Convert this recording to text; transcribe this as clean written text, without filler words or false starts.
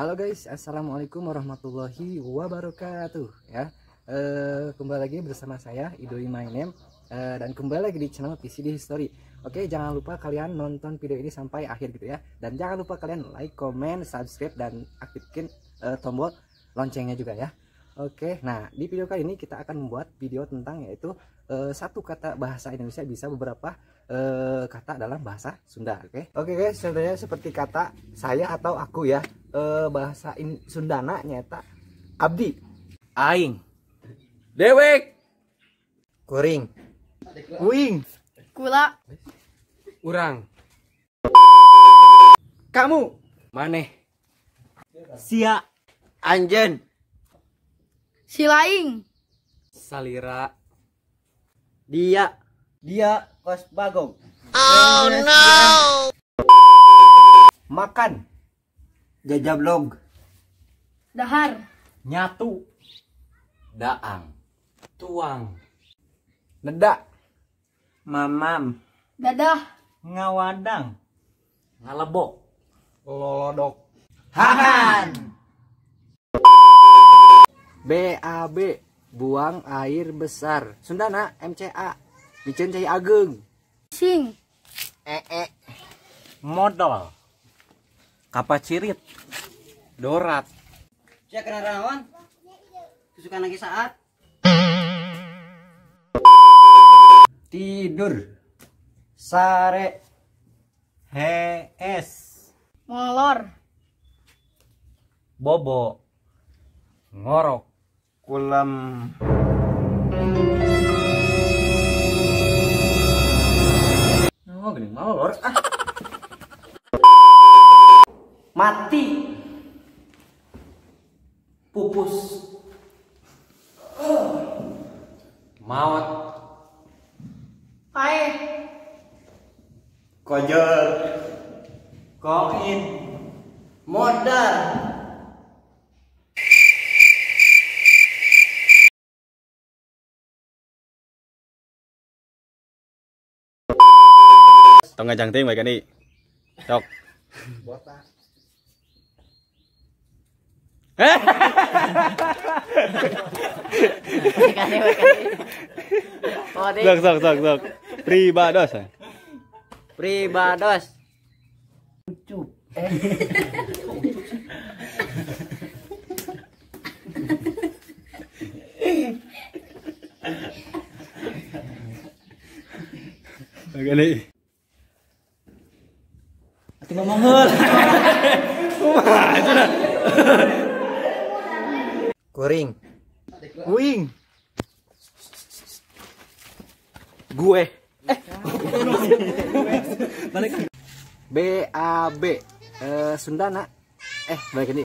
Halo guys, assalamualaikum warahmatullahi wabarakatuh ya. Kembali lagi bersama saya Idoi My Name dan kembali lagi di channel PCD History. Oke, jangan lupa kalian nonton video ini sampai akhir gitu ya. Dan jangan lupa kalian like, comment, subscribe dan aktifkan tombol loncengnya juga ya. Oke, nah di video kali ini kita akan membuat video tentang yaitu satu kata bahasa Indonesia bisa beberapa kata dalam bahasa Sunda. Oke guys, contohnya seperti kata saya atau aku ya. Bahasa Sundana nyata abdi, aing, dewek, kuring, uing, kula, urang, kamu, maneh, sia, anjen, silaing, salira, dia kos bagong. oh no, Makan, jajablog, dahar, nyatu, daang, tuang, nedak, mamam, dadah, ngawadang, ngalebok, lolodok, hahan, BAB, buang air besar. Sundana MCA, micen cai ageng, sing, modal, kapacirit, dorat, Saya kena rawan. Kesukaan lagi saat. tidur, sare, hes, molor, bobo, ngorok, kulam, oh gini malor, mati, pupus, maut, pae, kojol, koin, modal, tong ngajang ting baik ini sok botak, sok pribados Pribados. ucup, baik ini Ati ngomong heul. kuring, uing, gue, BAB, Sundana, balik ini.